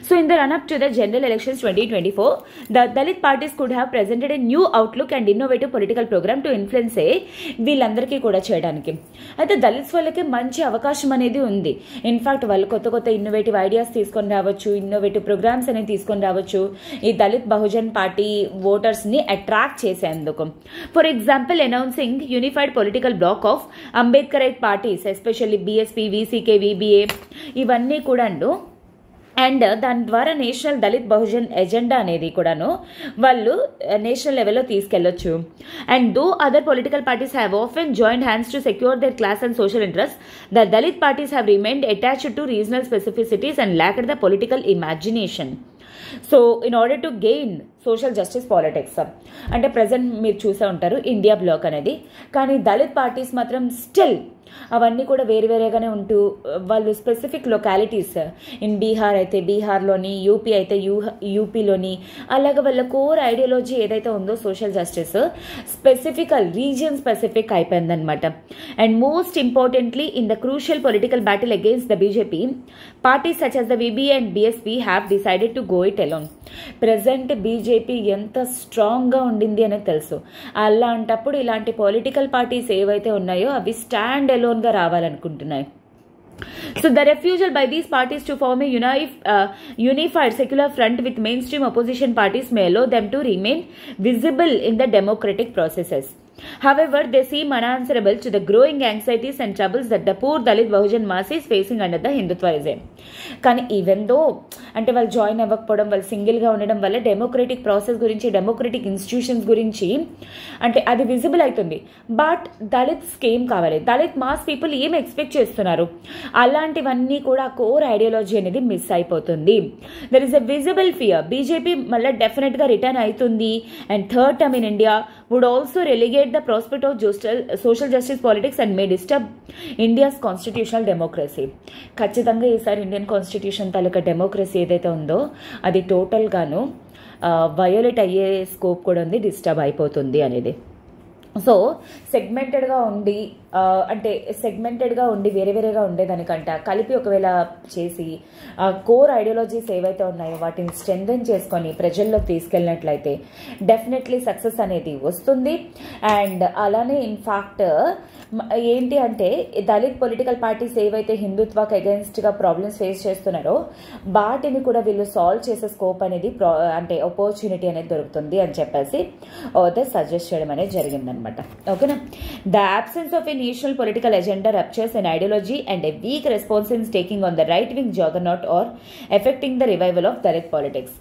So in the run up to the general elections 2024 the Dalit parties could have presented a new outlook and innovative political program to influence వీళ్ళందరికీ కూడా చేయడానికి. అయితే దళిత్స్ వాళ్ళకి మంచి అవకాశం అనేది ఉంది. ఇన్ఫాక్ట్ వాళ్ళు కొత్త ఇన్నోవేటివ్ ఐడియాస్ తీసుకొని రావచ్చు, ఇన్నోవేటివ్ ప్రోగ్రామ్స్ అనేది తీసుకొని రావచ్చు ఈ దళిత్ బహుజన్ పార్టీ ఓటర్స్ని అట్రాక్ట్ చేసేందుకు. For example announcing unified political black of అంబేద్కరైట్ parties especially BSP, VCK, VBA ఇవన్నీ కూడా అండ్ దాని ద్వారా నేషనల్ దళిత్ బహుజన్ ఎజెండా అనేది కూడాను వాళ్ళు నేషనల్ లెవెల్లో తీసుకెళ్లొచ్చు. And though other political parties have often joined hands to secure their class and social interest, the Dalit parties have remained attached to regional specificities and lacked the political imagination. So in order to gain social justice politics అంటే present మీరు చూసే ఉంటారు India black అనేది, కానీ Dalit parties మాత్రం still అవన్నీ కూడా వేరుగానే ఉంటూ వాళ్ళు స్పెసిఫిక్ లొకాలిటీస్ ఇన్ బీహార్ అయితే బీహార్లోని, యూపీ అయితే యూపీలోని, అలాగే వాళ్ళ కోర్ ఐడియాలజీ ఏదైతే ఉందో సోషల్ జస్టిస్ రీజియన్ స్పెసిఫిక్ అయిపోయిందనమాట. And most importantly in the crucial political battle against the BJP, parties such as the VB and BSP have decided to go it alone. Present BJP ఎంత స్ట్రాంగ్గా ఉండింది అనేది తెలుసు. అలాంటప్పుడు ఇలాంటి పొలిటికల్ పార్టీస్ ఏవైతే ఉన్నాయో అవి stand అలోన్గా రావాలనుకుంటున్నాయి. So the refusal by these parties to form a unified secular front with mainstream opposition parties may allow them to remain visible in the democratic processes. However, they seem unanswerable to the growing anxieties and troubles that the poor Dalit Bahujan mass is facing under the Hindutva regime. కానీ even though అంటే వాళ్ళు join అవ్వకపోవడం, వాళ్ళు సింగిల్గా ఉండడం వల్ల democratic process గురించి, democratic institutions గురించి అంటే అది విజిబుల్ అవుతుంది. బట్ దళిత్స్కి ఏం కావాలి, దళిత్ మాస్ పీపుల్ ఏం ఎక్స్పెక్ట్ చేస్తున్నారు, అలాంటివన్నీ కూడా కోర్ ఐడియాలజీ అనేది మిస్ అయిపోతుంది. There is a visible fear BJP మళ్ళీ డెఫినెట్గా రిటర్న్ అవుతుంది. And third term in India would also relegate the prospect of social justice politics and may disturb India's constitutional democracy. ఖచ్చితంగా ఈసారి ఇండియన్ కాన్స్టిట్యూషన్ తాలూకా democracy ఏదైతే ఉందో అది టోటల్గాను violate అయ్యే scope కూడా ఉంది, డిస్టర్బ్ అయిపోతుంది అనేది. సో సెగ్మెంటెడ్గా ఉండి వేరేగా ఉండేదానికంట కలిపి ఒకవేళ చేసి కోర్ ఐడియాలజీస్ ఏవైతే ఉన్నాయో వాటిని స్ట్రెంథెన్ చేసుకొని ప్రజల్లోకి తీసుకెళ్ళినట్లయితే డెఫినెట్లీ సక్సెస్ అనేది వస్తుంది. అండ్ అలానే ఇన్ఫ్యాక్ట్ ఏంటి అంటే దళిత్ పొలిటికల్ పార్టీస్ ఏవైతే హిందుత్వకు అగెన్స్ట్గా ప్రాబ్లమ్స్ ఫేస్ చేస్తున్నారో వాటిని కూడా వీళ్ళు సాల్వ్ చేసే స్కోప్ అనేది అంటే ఆపర్చునిటీ అనేది దొరుకుతుంది అని చెప్పేసి ఆథర్ సజెస్ట్ చేయడం అనేది జరిగిందనమాట. ఓకేనా. The absence of a national political agenda ruptures an ideology and a weak response is taking on the right-wing juggernaut or affecting the revival of Dalit politics.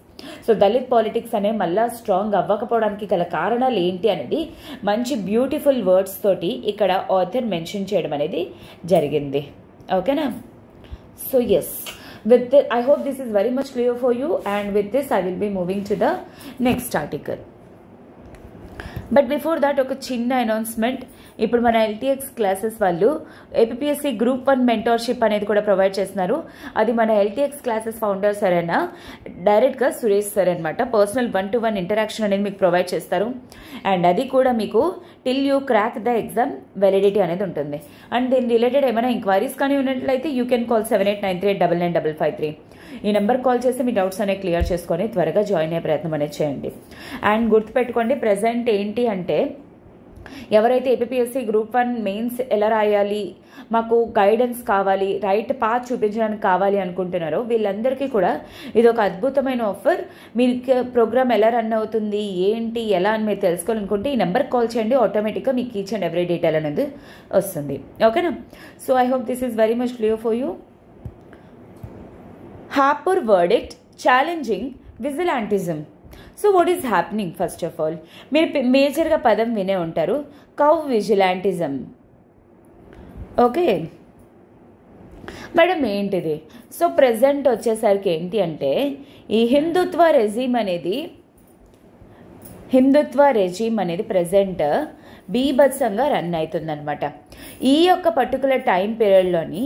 So Dalit politics అనే మళ్ళా strong అవ్వకపోవడానికి గల కారణాలు ఏంటి అనేది మంచి బ్యూటిఫుల్ వర్డ్స్ తోటి ఇక్కడ author mention చేయడం అనేది జరిగింది. ఓకేనా. So yes, with this, I hope this is very much clear for you, and with this I will be moving to the next article. But before that ఒక చిన్న announcement. ఇప్పుడు మన ఎల్టీఎక్స్ క్లాసెస్ వాళ్ళు APSC group 1 mentorship అనేది కూడా provide చేస్తున్నారు. అది మన ఎల్టీఎక్స్ క్లాసెస్ ఫౌండర్ సార్ అయినా డైరెక్ట్గా సురేష్ సార్ అనమాట. పర్సనల్ 1-to-1 ఇంటరాక్షన్ అనేది మీకు ప్రొవైడ్ చేస్తారు. అండ్ అది కూడా మీకు till you crack the exam validity అనేది ఉంటుంది. అండ్ దీని రిలేటెడ్ ఏమైనా ఎంక్వైరీస్ కానీ ఉన్నట్లయితే యూ కెన్ కాల్ 7893899553. ఈ నెంబర్ కాల్ చేసి మీ డౌట్స్ అనేవి క్లియర్ చేసుకొని త్వరగా జాయిన్ అయ్యే ప్రయత్నం అనేది చేయండి. అండ్ గుర్తుపెట్టుకోండి, ప్రజెంట్ ఏంటి అంటే ఎవరైతే ఏపీఎస్సి గ్రూప్ 1 మెయిన్స్ ఎలా రాయాలి, మాకు గైడెన్స్ కావాలి, రైట్ పాత్ చూపించడానికి కావాలి అనుకుంటున్నారో వీళ్ళందరికీ కూడా ఇది ఒక అద్భుతమైన ఆఫర్. మీకు ప్రోగ్రామ్ ఎలా రన్ అవుతుంది, ఏంటి, ఎలా అని మీరు తెలుసుకోవాలనుకుంటే ఈ నెంబర్కి కాల్ చేయండి. ఆటోమేటిక్గా మీకు ఈచ్ అండ్ ఎవ్రీ డీటెయిల్ అనేది వస్తుంది. ఓకేనా. So I hope this is very much clear for you. Hapur verdict challenging vigilantism. So what is happening first of all? మీరు మేజర్గా పదం వినే ఉంటారు, కౌ విజిలాంటిజం. ఓకే మేడం ఏంటిది? సో ప్రెజెంట్ వచ్చేసరికి ఏంటి అంటే ఈ హిందుత్వ రెజీమ్ అనేది ప్రెజెంట్ బీభత్సంగా రన్ అవుతుందన్నమాట. ఈ యొక్క పర్టికులర్ టైం పీరియడ్లోని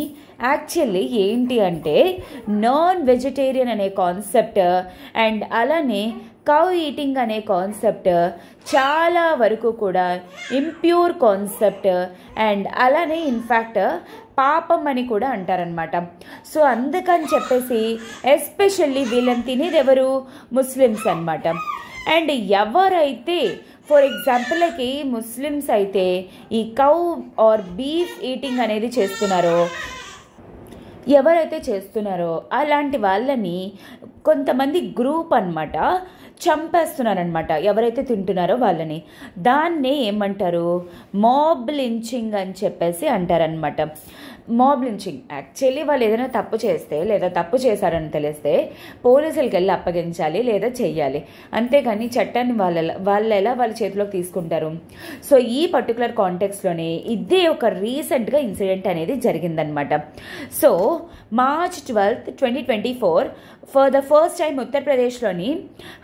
యాక్చువల్లీ ఏంటి అంటే నాన్ వెజిటేరియన్ అనే కాన్సెప్ట్ అండ్ అలానే కౌ ఈటింగ్ అనే కాన్సెప్ట్ చాలా వరకు కూడా ఇంప్యూర్ కాన్సెప్ట్ అండ్ అలానే ఇన్ఫ్యాక్ట్ పాపం అని కూడా అంటారనమాట. సో అందుకని చెప్పేసి ఎస్పెషల్లీ వీళ్ళని తినేది ఎవరు? ముస్లిమ్స్ అనమాట. అండ్ ఎవరైతే ఫర్ ఎగ్జాంపుల్ లైక్ ముస్లిమ్స్ అయితే ఈ కౌ ఆర్ బీఫ్ ఈటింగ్ అనేది ఎవరైతే చేస్తున్నారో అలాంటి వాళ్ళని కొంతమంది గ్రూప్ అనమాట చంపేస్తున్నారనమాట, ఎవరైతే తింటున్నారో వాళ్ళని. దాన్నే ఏమంటారు? మాబ్ లించింగ్ అని చెప్పేసి అంటారనమాట. మాబ్ లించింగ్ యాక్చువల్లీ వాళ్ళు ఏదైనా తప్పు చేస్తే లేదా తప్పు చేశారని తెలిస్తే పోలీసులకి వెళ్ళి అప్పగించాలి లేదా చెయ్యాలి, అంతేగాని చట్టాన్ని వాళ్ళు ఎలా వాళ్ళ చేతిలోకి తీసుకుంటారు. సో ఈ పర్టికులర్ కాంటెక్స్లోనే ఇదే ఒక రీసెంట్గా ఇన్సిడెంట్ అనేది జరిగిందనమాట. So March 12, 2024 for the first time ఉత్తరప్రదేశ్లోని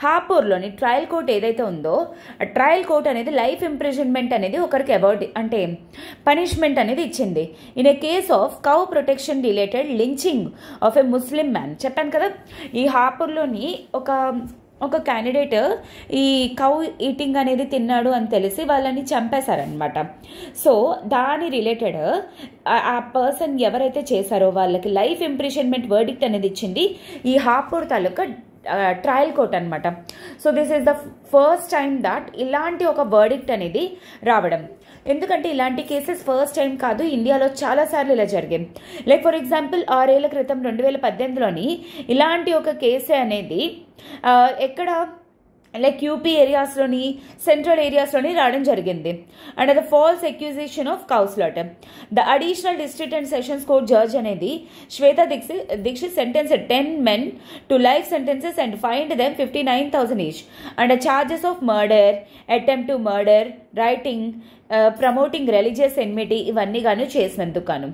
హాపూర్లోని ట్రయల్ కోర్ట్ ఏదైతే ఉందో ఆ ట్రయల్ కోర్ట్ అనేది లైఫ్ ఇంప్రిజన్మెంట్ అనేది ఒకరికి అవార్డ్ అంటే పనిష్మెంట్ అనేది ఇచ్చింది in a case of cow protection related lynching of a Muslim man. చెప్పాను కదా, ఈ హాపూర్లోని ఒక క్యాండిడేట్ ఈ కౌ ఈటింగ్ అనేది తిన్నాడు అని తెలిసి వాళ్ళని చంపేశారనమాట. సో దాని రిలేటెడ్ ఆ పర్సన్ ఎవరైతే చేశారో వాళ్ళకి లైఫ్ ఇంప్రిజన్మెంట్ వర్డిక్ట్ అనేది ఇచ్చింది ఈ హాపూర్ తాలూకా ట్రయల్ కోర్ట్ అనమాట. So this is the first time that ఇలాంటి ఒక వర్డిక్ట్ అనేది రావడం. ఎందుకంటే ఇలాంటి కేసెస్ ఫస్ట్ టైం కాదు, ఇండియాలో చాలాసార్లు ఇలా జరిగాయి. లైక్ ఫర్ ఎగ్జాంపుల్ 6 ఏళ్ల క్రితం 2018లోని ఇలాంటి ఒక కేసే అనేది ఎక్కడ లైక్ యూపీ ఏరియాస్లోని సెంట్రల్ ఏరియాస్లోని రావడం జరిగింది. And the false accusation of cow slaughter. The additional district and sessions court judge అనేది Shweta Dikshit sentence 10 men to life sentences and fined them 59,000 each and charges of murder, attempt to murder, writing, promoting religious enmity ఇవన్నీ గాను చేసినందుకు గాను.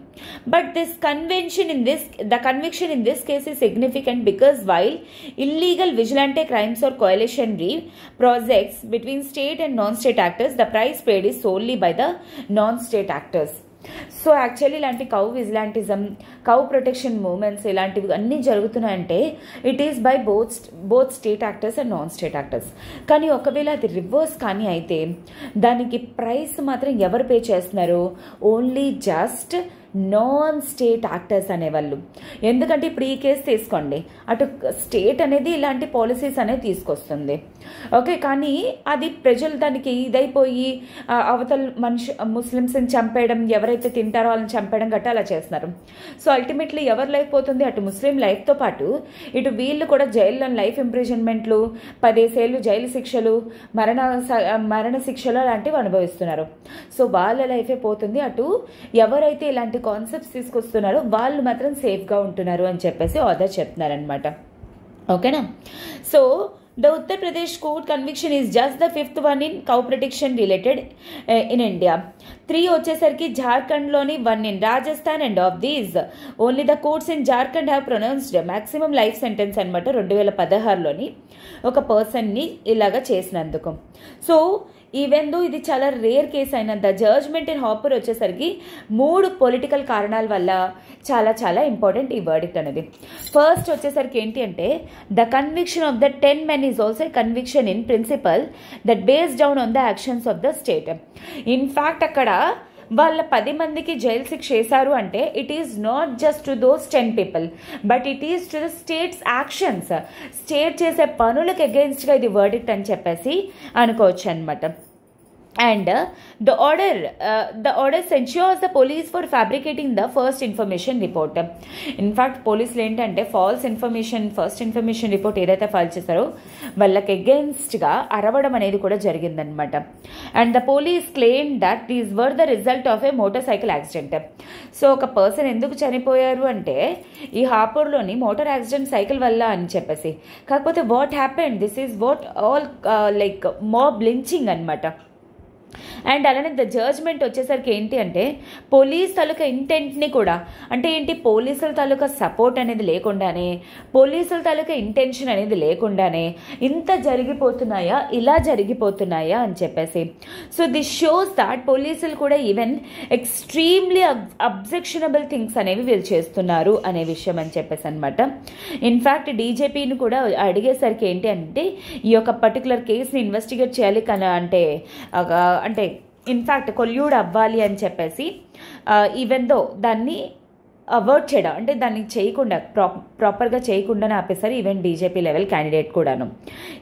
But the conviction in this case is significant because while illegal vigilante crimes or coalitionary projects between state and non-state actors, the price paid is solely by the non-state actors. So actually ఇలాంటి cow vigilantism, cow protection movements ఇలాంటివి అన్నీ జరుగుతున్నాయంటే it is by both state actors and non state actors. కానీ ఒకవేళ అది reverse కానీ అయితే దానికి ప్రైస్ మాత్రం ఎవరు పే చేస్తున్నారు? Only just non state actors అనేవాళ్ళు. ఎందుకంటే ఇప్పుడు ఈ కేసు తీసుకోండి, అటు స్టేట్ అనేది ఇలాంటి పాలసీస్ అనేది తీసుకొస్తుంది, ఓకే, కానీ అది ప్రజలు దానికి ఇదైపోయి అవతల ముస్లిమ్స్ని చంపేయడం, ఎవరైతే తింటారో వాళ్ళని చంపేయడం గట్టా అలా చేస్తున్నారు. సో అల్టిమేట్లీ ఎవరు లైఫ్ పోతుంది? అటు ముస్లిం లైఫ్తో పాటు ఇటు వీళ్ళు కూడా జైల్లో లైఫ్ ఇంప్రిజన్మెంట్లు, 10 ఏళ్ళు జైలు శిక్షలు, మరణ శిక్షలు అలాంటివి అనుభవిస్తున్నారు. సో వాళ్ళ లైఫే పోతుంది, అటు ఎవరైతే ఇలాంటి కాన్సెప్ట్స్ తీసుకొస్తున్నారో వాళ్ళు మాత్రం సేఫ్గా ఉంటున్నారు అని చెప్పేసి ఆర్డర్ చెప్తున్నారనమాట. ఓకేనా? So the Uttar Pradesh court conviction is just the 5th one in cow protection related in India. 3 వచ్చేసరికి జార్ఖండ్లోని 1 in Rajasthan, and of these only the courts in Jharkhand have pronounced maximum life sentence అనమాట 2016లోని ఒక పర్సన్ని ఇలాగా చేసినందుకు. So even though ఇది చాలా rare case అయిన ద జడ్జ్మెంట్ ఇన్ హాపూర్ వచ్చేసరికి 3 పొలిటికల్ కారణాల వల్ల చాలా చాలా ఇంపార్టెంట్ ఈ వర్డిక్ట్ అనేది. ఫస్ట్ వచ్చేసరికి ఏంటి అంటే the conviction of the 10 men is also a conviction in principle that based down on the actions of the state. In fact అక్కడ వాళ్ళ 10 మందికి జైలు శిక్ష చేశారు అంటే it is not just to those 10 people but it is to the states actions. State చేసే పనులకు అగెయిన్స్ట్గా ఇది verdict అని చెప్పేసి అనుకోవచ్చు అనమాట. And the order censures the police for fabricating the first information report. In fact పోలీసులు ఏంటంటే ఫస్ట్ ఇన్ఫర్మేషన్ రిపోర్ట్ ఏదైతే ఫైల్ చేశారో వాళ్ళకి అగెయిన్స్ట్గా అరవడం అనేది కూడా జరిగిందనమాట. And the police claim that these were the result of A motor cycle accident. So ఒక పర్సన్ ఎందుకు చనిపోయారు అంటే ఈ హాపూర్లోని మోటార్ యాక్సిడెంట్ సైకిల్ వల్ల అని చెప్పేసి. కాకపోతే what happened, this is what all like mob lynching అనమాట. అండ్ అలానే ద జడ్జ్మెంట్ వచ్చేసరికి ఏంటి అంటే పోలీస్ తాలూకా ఇంటెంట్ని కూడా, అంటే ఏంటి, పోలీసుల తాలూకా సపోర్ట్ అనేది లేకుండానే, పోలీసుల తాలూకా ఇంటెన్షన్ అనేది లేకుండానే ఇంత ఇలా జరిగిపోతున్నాయా అని చెప్పేసి. సో దిస్ షోస్ దాట్ పోలీసులు కూడా ఈవెన్ ఎక్స్ట్రీమ్లీ అబ్జెక్షనబుల్ థింగ్స్ అనేవి వీళ్ళు చేస్తున్నారు అనే విషయం అని చెప్పేసి అనమాట. ఇన్ఫ్యాక్ట్ డీజేపీని కూడా అడిగేసరికి ఏంటి అంటే ఈ యొక్క పర్టికులర్ కేసుని ఇన్వెస్టిగేట్ చేయాలి కానీ అంటే ఇన్ఫ్యాక్ట్ కొల్యూడ్ అవ్వాలి అని చెప్పేసి ఈవెన్ దో దాన్ని అవాయిడ్ చేయడం అంటే దాన్ని చేయకుండా ప్రాపర్గా చేయకుండానే ఆపేసారు ఈవెన్ బీజేపీ లెవెల్ క్యాండిడేట్ కూడాను.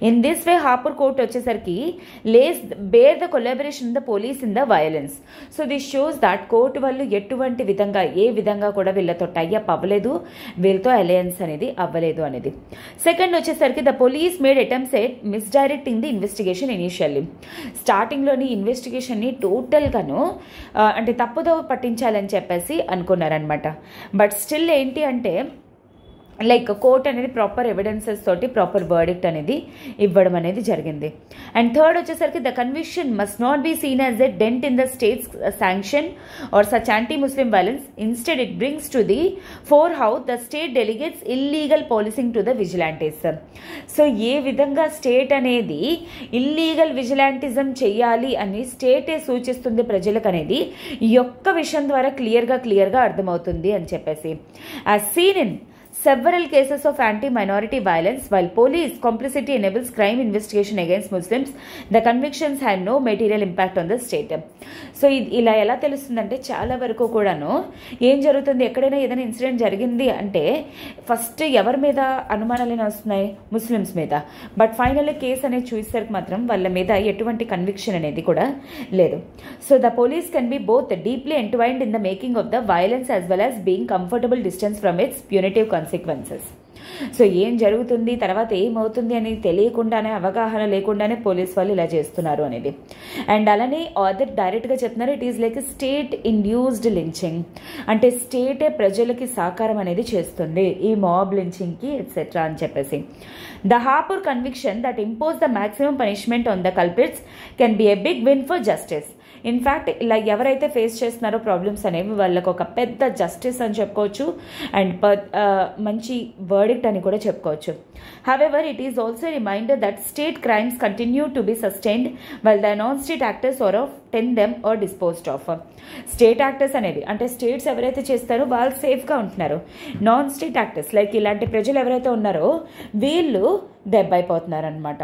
In this way Hapur court వచ్చేసరికి lays bare the collaboration the police in the violence. So this shows that court వాళ్ళు ఎటువంటి విధంగా ఏ విధంగా కూడా వీళ్ళతో టైఅప్ అవ్వలేదు, వీళ్ళతో అలయన్స్ అనేది అవ్వలేదు అనేది. సెకండ్ వచ్చేసరికి the police made attempts at misdirecting the investigation initially. స్టార్టింగ్లోని ఇన్వెస్టిగేషన్ని టోటల్గాను అంటే తప్పుదోవ పట్టించాలని చెప్పేసి అనుకున్నారనమాట. బట్ స్టిల్ ఏంటి అంటే లైక్ కోర్ట్ అనేది ప్రాపర్ ఎవిడెన్సెస్ తోటి ప్రాపర్ వర్డిక్ట్ అనేది ఇవ్వడం అనేది జరిగింది. అండ్ థర్డ్ వచ్చేసరికి the conviction must not be seen as a dent in the state's sanction or such anti Muslim violence. Instead it brings to the fore how the state delegates illegal polishing to the vigilantes. So ఏ విధంగా state అనేది illegal విజిలాంటిజం చేయాలి అని స్టేటే సూచిస్తుంది ప్రజలకు అనేది ఈ యొక్క విషయం ద్వారా క్లియర్గా అర్థమవుతుంది అని చెప్పేసి. As seen in several cases of anti-minority violence, while police complicity enables crime investigation against Muslims, the convictions had no material impact on the state. So ఇలా ఎలా తెలుస్తుందంటే చాలా వరకు కూడాను ఏం జరుగుతుంది, ఎక్కడైనా ఏదైనా ఇన్సిడెంట్ జరిగింది అంటే ఫస్ట్ ఎవరి మీద అనుమానాలు వస్తున్నాయి, ముస్లిమ్స్ మీద. బట్ ఫైనల్లీ కేసు అనేది చూసేసరికి మాత్రం వాళ్ళ మీద ఎటువంటి కన్విక్షన్ అనేది కూడా లేదు. So the police can be both deeply entwined in the making of the violence as well as being comfortable distance from its punitive consequences. So ఏం జరుగుతుంది తర్వాత ఏమవుతుంది అనేది తెలియకుండానే, అవగాహన లేకుండానే పోలీస్ వాళ్ళు ఇలా చేస్తున్నారు అనేది. అండ్ అలానే ఆథర్ డైరెక్ట్గా చెప్తున్నారు, it is like state induced lynching, అంటే స్టేటే ప్రజలకి సహకారం అనేది చేస్తుంది ఈ మాబ్ లించింగ్కి ఎట్సెట్రా అని చెప్పేసి. The Hapur conviction that impose the maximum punishment on the culprits can be a big win for justice. In fact ఇలా ఎవరైతే ఫేస్ చేస్తున్నారో ప్రాబ్లమ్స్ అనేవి వాళ్ళకు ఒక పెద్ద జస్టిస్ అని చెప్పుకోవచ్చు అండ్ మంచి వర్డిక్ట్ అని కూడా చెప్పుకోవచ్చు. However it is also reminder that state crimes continue to be sustained while the non state actors are often them are disposed of. State actors అనేది అంటే స్టేట్స్ ఎవరైతే చేస్తారో వాళ్ళు సేఫ్గా ఉంటున్నారు. నాన్ స్టేట్ యాక్టర్స్ లైక్ ఇలాంటి ప్రజలు ఎవరైతే ఉన్నారో వీళ్ళు దెబ్బైపోతున్నారు అనమాట.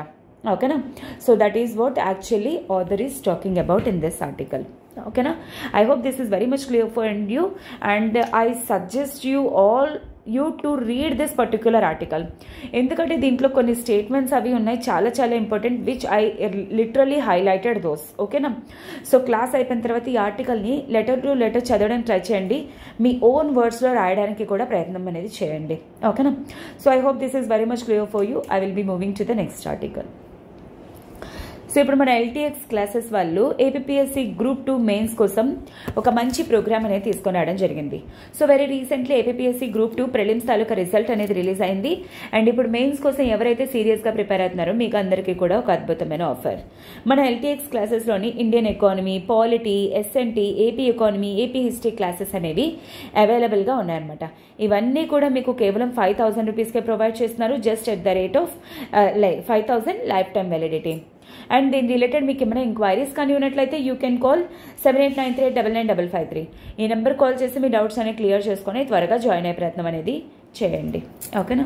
ఓకేనా. So that is what actually author is talking about in this article. ఓకేనా. I hope this is very much clear for you and I suggest you to read this particular article. ఎందుకంటే దీంట్లో కొన్ని స్టేట్మెంట్స్ అవి ఉన్నాయి చాలా చాలా important which I literally highlighted those. ఓకేనా. So class అయిపోయిన తర్వాత ఈ ఆర్టికల్ని లెటర్ టు లెటర్ చదవడానికి ట్రై చేయండి, మీ ఓన్ వర్డ్స్లో రాయడానికి కూడా ప్రయత్నం అనేది చేయండి. ఓకేనా. So I hope this is very much clear for you. I will be moving to the next article. So ఇప్పుడు మన ఎల్టీఎక్స్ క్లాసెస్ వాళ్ళు ఏపీఎస్సి గ్రూప్ 2 మెయిన్స్ కోసం ఒక మంచి ప్రోగ్రామ్ అనేది తీసుకొని రావడం జరిగింది. So very recently APSC group 2 prelims తాలూకా రిజల్ట్ అనేది రిలీజ్ అయింది అండ్ ఇప్పుడు మెయిన్స్ కోసం ఎవరైతే సీరియస్గా ప్రిపేర్ అవుతున్నారో మీకు అందరికీ కూడా ఒక అద్భుతమైన ఆఫర్. మన ఎల్టీఎక్స్ క్లాసెస్లోని Indian economy, polity, SNT, AP economy, AP history classes అనేవి అవైలబుల్గా ఉన్నాయన్నమాట. ఇవన్నీ కూడా మీకు కేవలం 5,000 రూపీస్కే ప్రొవైడ్ చేస్తున్నారు, just at the rate of 5,000 life time validity. And దీని రిలేటెడ్ మీకు ఏమైనా ఎంక్వైరీస్ కానీ ఉన్నట్లయితే యూ కెన్ కాల్ 7893899553. ఈ నెంబర్ కాల్ చేసి మీ డౌట్స్ అనేవి క్లియర్ చేసుకొని త్వరగా జాయిన్ అయ్యే ప్రయత్నం అనేది చేయండి. ఓకేనా.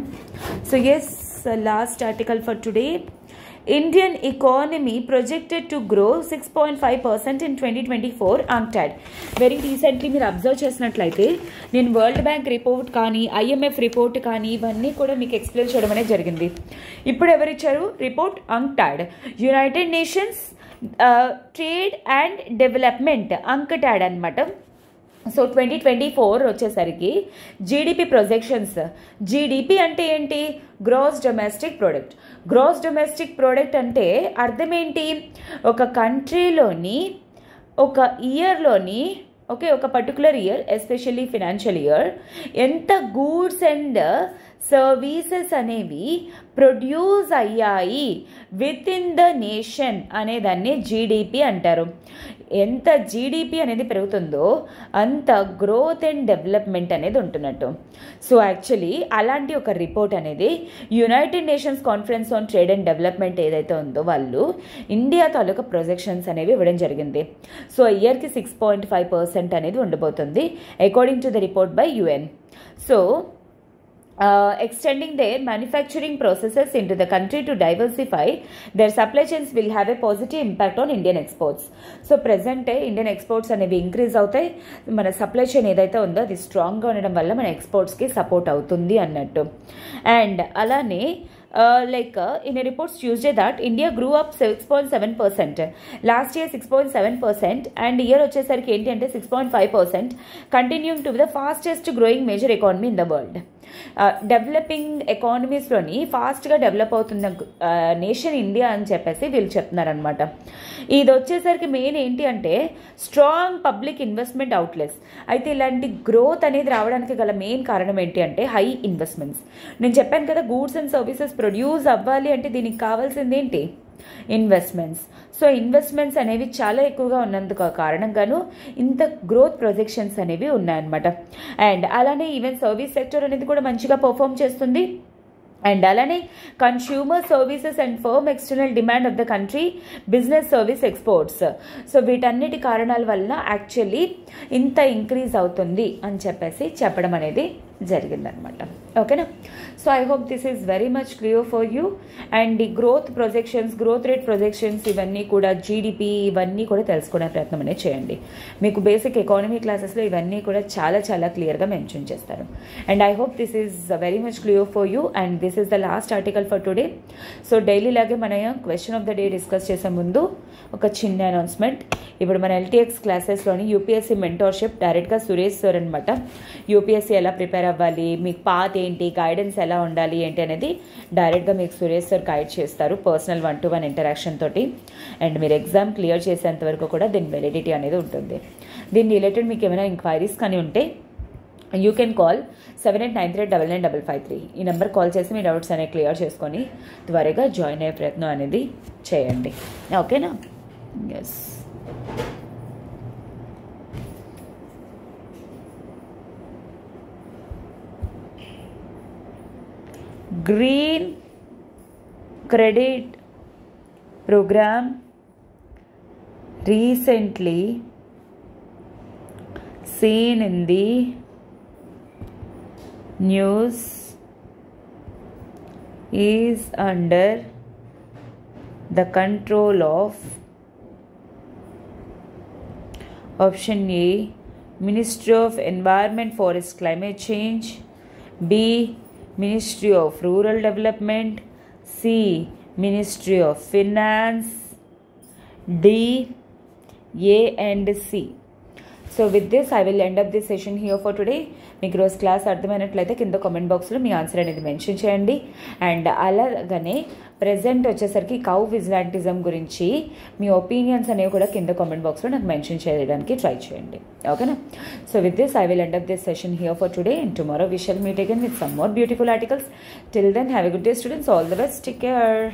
So yes, last article for today. Indian economy projected to grow 6.5% in 2024 UNCTAD. Very recently మీరు అబ్జర్వ్ చేసినట్లయితే నేను వరల్డ్ బ్యాంక్ రిపోర్ట్ కానీ ఐఎంఎఫ్ రిపోర్ట్ కానీ ఇవన్నీ కూడా మీకు ఎక్స్ప్లెయిన్ చేయడం అనేది జరిగింది. ఇప్పుడు ఎవరిచ్చారు report? UNCTAD, united nations trade and development, UNCTAD అనమాట. సో 2024 వచ్చేసరికి జీడిపి ప్రొజెక్షన్స్. జీడిపి అంటే ఏంటి? Gross domestic product. Gross domestic product అంటే అర్థం ఏంటి? ఒక కంట్రీలోని ఒక ఇయర్లోని ఒక particular year especially financial year ఎంత గూడ్స్ అండ్ సర్వీసెస్ అనేవి ప్రొడ్యూస్ అయ్యాయి విత్ ఇన్ ద నేషన్ అనేదాన్ని జీడిపి అంటారు. ఎంత జీడిపి అనేది పెరుగుతుందో అంత గ్రోత్ అండ్ డెవలప్మెంట్ అనేది ఉంటున్నట్టు. సో యాక్చువల్లీ అలాంటి ఒక రిపోర్ట్ అనేది United nations conference on trade and development ఏదైతే ఉందో వాళ్ళు ఇండియా తాలూకా ప్రొజెక్షన్స్ అనేవి ఇవ్వడం జరిగింది. సో ఇయర్కి 6.5% అనేది ఉండబోతుంది according to the report by UN. So extending their manufacturing processes into the country to diversify their supply chains will have a positive impact on Indian exports. So present Indian exports అనేవి increase అవుతాయి, మన supply chain ఏదైతే ఉందో అది స్ట్రాంగ్గా ఉండడం వల్ల మన ఎక్స్పోర్ట్స్కి సపోర్ట్ అవుతుంది అన్నట్టు. అండ్ అలానే in a report Tuesday that India grew up 6.7%, last year 6.7%, and year వచ్చేసరికి ఏంటి అంటే 6.5%, continuing to be the fastest growing major economy in the world. Developing ఎకానమీస్లోని ఫాస్ట్గా డెవలప్ అవుతున్న నేషన్ ఇండియా అని చెప్పేసి వీళ్ళు చెప్తున్నారనమాట. ఇది వచ్చేసరికి మెయిన్ ఏంటి అంటే స్ట్రాంగ్ పబ్లిక్ ఇన్వెస్ట్మెంట్ అవుట్లెట్స్. అయితే ఇలాంటి గ్రోత్ అనేది రావడానికి గల మెయిన్ కారణం ఏంటి అంటే హై ఇన్వెస్ట్మెంట్స్. నేను చెప్పాను కదా, గూడ్స్ అండ్ సర్వీసెస్ ప్రొడ్యూస్ అవ్వాలి అంటే దీనికి కావాల్సింది ఏంటి? ఇన్వెస్ట్మెంట్స్. సో ఇన్వెస్ట్మెంట్స్ అనేవి చాలా ఎక్కువగా ఉన్నందుకు కారణంగాను ఇంత గ్రోత్ ప్రొజెక్షన్స్ అనేవి ఉన్నాయన్నమాట. అండ్ అలానే ఈవెన్ సర్వీస్ సెక్టర్ అనేది కూడా మంచిగా పర్ఫామ్ చేస్తుంది. అండ్ అలానే consumer services and firm external demand of the country, business service exports. So వీటన్నిటి కారణాల వల్ల యాక్చువల్లీ ఇంత ఇంక్రీజ్ అవుతుంది అని చెప్పేసి చెప్పడం అనేది జరిగిందనమాట. ఓకేనా? So I hope this is very much clear for you. And ఈ growth projections, growth rate projections ఇవన్నీ కూడా, జీడిపి ఇవన్నీ కూడా తెలుసుకునే ప్రయత్నం అనేది చేయండి. మీకు బేసిక్ ఎకానమీ క్లాసెస్లో ఇవన్నీ కూడా చాలా చాలా క్లియర్గా మెన్షన్ చేస్తారు. And I hope this is very much clear for you. And this is the last article for today. So daily లాగే మన question of the day discuss చేసే ముందు ఒక చిన్న అనౌన్స్మెంట్. ఇప్పుడు మన ఎల్టీఎక్స్ క్లాసెస్లోని యూపీఎస్సీ మెంటర్షిప్ డైరెక్ట్గా సురేష్ సార్ అనమాట. యూపీఎస్సీ ఎలా ప్రిపేర్ అవ్వాలి, మీకు పాత్ ఏంటి, గైడెన్స్ ఎలా ఉండాలి ఏంటి అనేది డైరెక్ట్గా మీకు సురేష్ సార్ గైడ్ చేస్తారు పర్సనల్ 1-to-1 ఇంటరాక్షన్ తోటి. అండ్ మీరు ఎగ్జామ్ క్లియర్ చేసేంత వరకు కూడా దీని వ్యాలిడిటీ అనేది ఉంటుంది. దీని రిలేటెడ్ మీకు ఏమైనా ఎంక్వైరీస్ కానీ ఉంటే యూ కెన్ కాల్ 7893999553. ఈ నెంబర్ కాల్ చేసి మీ డౌట్స్ అనేవి క్లియర్ చేసుకొని త్వరగా జాయిన్ అయ్యే ప్రయత్నం అనేది చేయండి. ఓకేనా? Yes. Green credit program recently seen in the news is under the control of option A, Ministry of Environment, Forest, Climate Change, B, Ministry of Rural Development, C, Ministry of Finance, D, A and C. So with this I will end up this session here for today. మీకు రోజు class అర్థమైనట్లయితే కింద comment బాక్స్లో మీ answer అనేది mention చేయండి. And అలాగనే present వచ్చేసరికి cow విజిలాంటిజం గురించి మీ opinions అనేవి కూడా కింద కామెంట్ బాక్స్లో నాకు మెన్షన్ చేయడానికి ట్రై చేయండి. ఓకేనా? So with this I will end up this session here for today. And tomorrow we shall meet again with some more beautiful articles. Till then have a good day students. All the best. Take care.